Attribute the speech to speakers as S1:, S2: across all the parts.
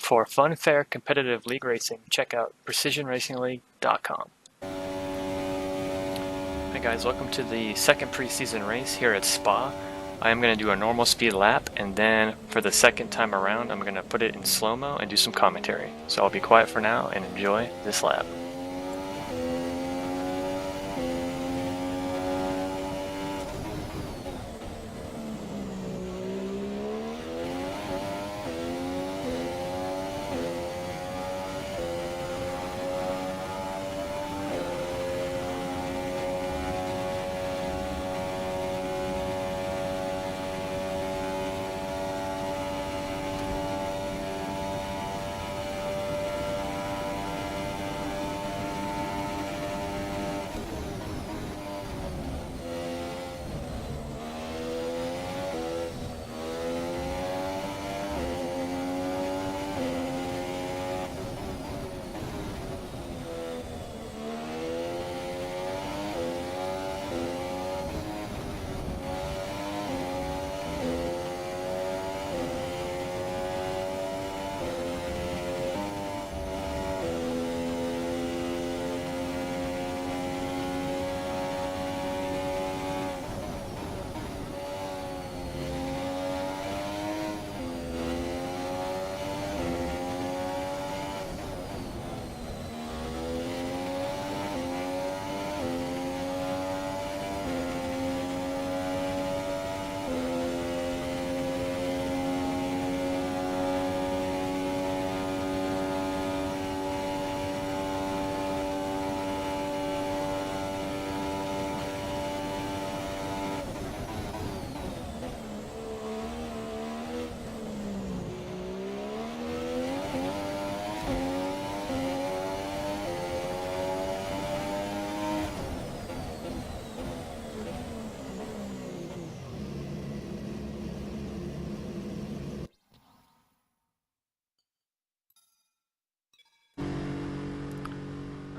S1: For fun, fair, competitive league racing, check out precisionracingleague.com. Hi guys, welcome to the second preseason race here at Spa. I am going to do a normal speed lap, and then for the second time around I'm going to put it in slow-mo and do some commentary. So I'll be quiet for now and enjoy this lap.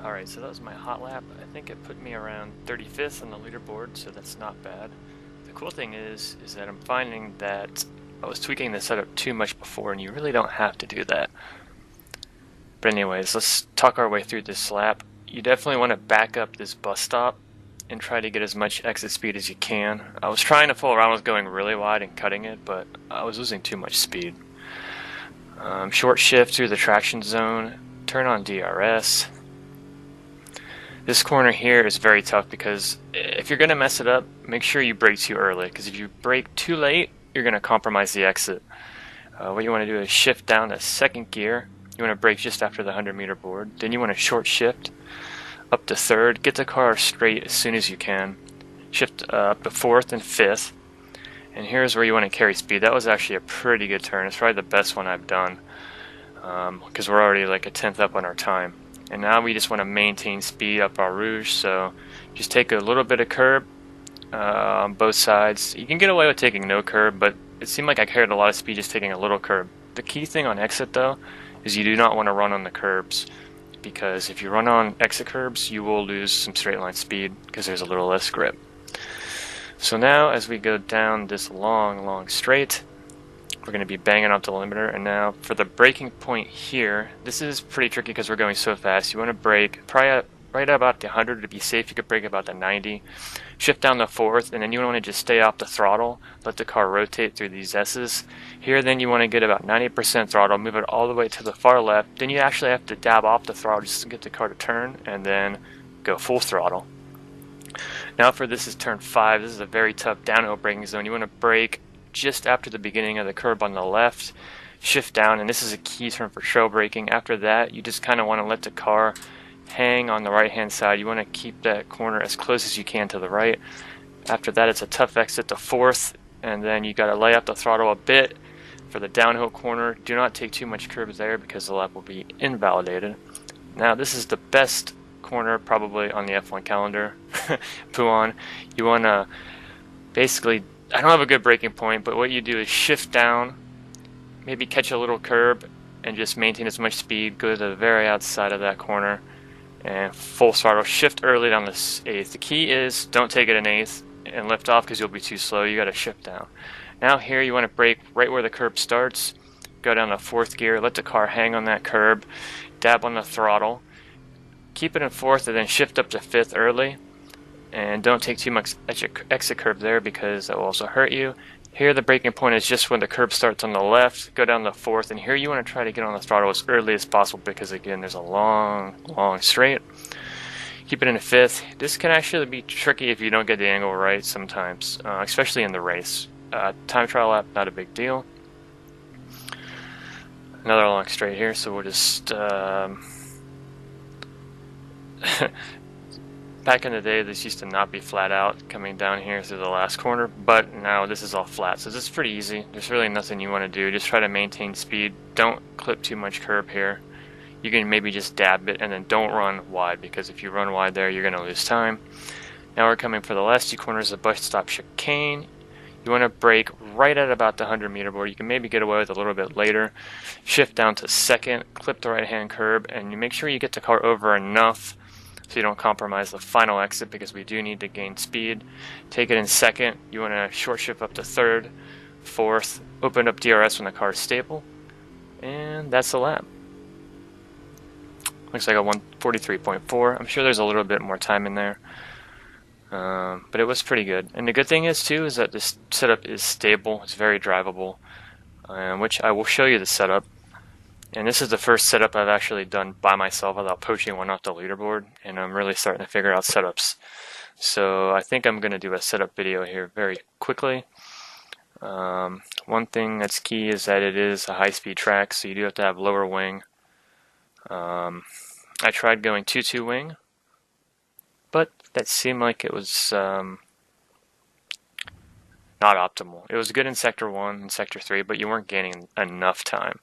S1: Alright, so that was my hot lap. I think it put me around 35th on the leaderboard, so that's not bad. The cool thing is that I'm finding that I was tweaking the setup too much before, and you really don't have to do that. But anyways, let's talk our way through this lap. You definitely want to back up this bus stop and try to get as much exit speed as you can. I was trying to fool around with going really wide and cutting it, but I was losing too much speed. Short shift through the traction zone, turn on DRS. This corner here is very tough because if you're going to mess it up, make sure you brake too early, because if you brake too late, you're going to compromise the exit. What you want to do is shift down to second gear. You want to brake just after the 100-meter board. Then you want to short shift up to third. Get the car straight as soon as you can. Shift up to fourth and fifth. And here's where you want to carry speed. That was actually a pretty good turn. It's probably the best one I've done because we're already like a tenth up on our time. And now we just want to maintain speed up our rouge, so just take a little bit of curb on both sides. You can get away with taking no curb, but it seemed like I carried a lot of speed just taking a little curb. The key thing on exit though is you do not want to run on the curbs, because if you run on exit curbs you will lose some straight line speed because there's a little less grip. So now as we go down this long straight, we're going to be banging off the limiter. And now for the braking point here, this is pretty tricky because we're going so fast. You want to brake probably right about the 100 to be safe. You could brake about the 90. Shift down the fourth, and then you want to just stay off the throttle. Let the car rotate through these S's. Here then you want to get about 90% throttle, move it all the way to the far left. Then you actually have to dab off the throttle just to get the car to turn, and then go full throttle. Now for this is turn 5. This is a very tough downhill braking zone. You want to brake just after the beginning of the curb on the left, shift down, and this is a key turn for trail braking. After that, you just kind of want to let the car hang on the right hand side. You want to keep that corner as close as you can to the right. After that, it's a tough exit to fourth, and then you got to lay out the throttle a bit for the downhill corner. Do not take too much curbs there because the lap will be invalidated. Now this is the best corner probably on the F1 calendar. Puan. You want to basically, I don't have a good braking point, but what you do is shift down, maybe catch a little curb, and just maintain as much speed. Go to the very outside of that corner and full throttle. Shift early down this eighth. The key is don't take it an eighth and lift off because you'll be too slow. You got to shift down. Now here you want to brake right where the curb starts. go down to fourth gear, let the car hang on that curb, dab on the throttle, keep it in fourth, and then shift up to fifth early. And don't take too much exit curb there because that will also hurt you. Here the braking point is just when the curb starts on the left, go down to fourth, and here you want to try to get on the throttle as early as possible because again there's a long straight. Keep it in fifth. This can actually be tricky if you don't get the angle right sometimes, especially in the race. Time trial lap, not a big deal. Another long straight here, so we'll just back in the day, this used to not be flat out coming down here through the last corner, but now this is all flat, so this is pretty easy. There's really nothing you want to do. Just try to maintain speed. Don't clip too much curb here. You can maybe just dab it, and then don't run wide, because if you run wide there, you're going to lose time. Now we're coming for the last two corners of bus stop chicane. You want to brake right at about the 100-meter board. You can maybe get away with a little bit later. Shift down to second, clip the right-hand curb, and you make sure you get the car over enough so you don't compromise the final exit because we do need to gain speed. Take it in second. You want to short shift up to third, fourth, open up DRS when the car is stable, and that's the lap. Looks like a 143.4. I'm sure there's a little bit more time in there, but it was pretty good. And the good thing is too is that this setup is stable. It's very drivable, which I will show you the setup. And this is the first setup I've actually done by myself without poaching one off the leaderboard, and I'm really starting to figure out setups. So I think I'm going to do a setup video here very quickly. One thing that's key is that it is a high-speed track, so you do have to have lower wing. I tried going 2-2 wing, but that seemed like it was not optimal. It was good in Sector 1 and Sector 3, but you weren't gaining enough time.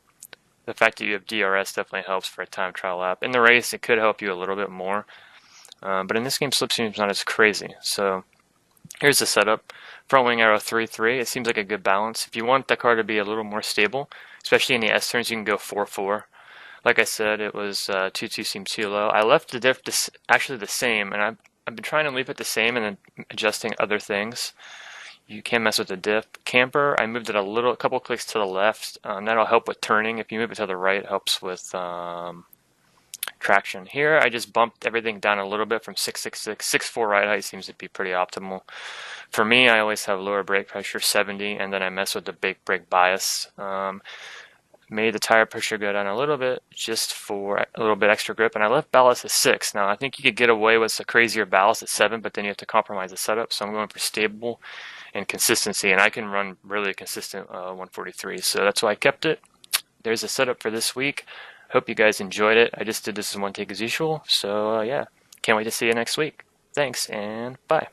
S1: The fact that you have DRS definitely helps for a time trial lap. In the race, it could help you a little bit more, but in this game, slipstream is not as crazy. So here's the setup. Front wing arrow 3-3. It seems like a good balance. If you want the car to be a little more stable, especially in the S turns, you can go 4-4. Like I said, it was 2-2 seemed too low. I left the diff actually the same, and I've been trying to leave it the same and then adjusting other things. You can't mess with the diff. Camper, I moved it a couple clicks to the left. That'll help with turning. If you move it to the right, it helps with traction. Here, I just bumped everything down a little bit from 6.66. 6.4 ride height seems to be pretty optimal. For me, I always have lower brake pressure, 70, and then I mess with the big brake bias. Made the tire pressure go down a little bit just for a little bit extra grip, and I left ballast at 6. Now, I think you could get away with a crazier ballast at 7, but then you have to compromise the setup, so I'm going for stable and consistency, and I can run really consistent 143, so that's why I kept it. There's a setup for this week. Hope you guys enjoyed it. I just did this in one take as usual, so yeah, can't wait to see you next week. Thanks, and bye.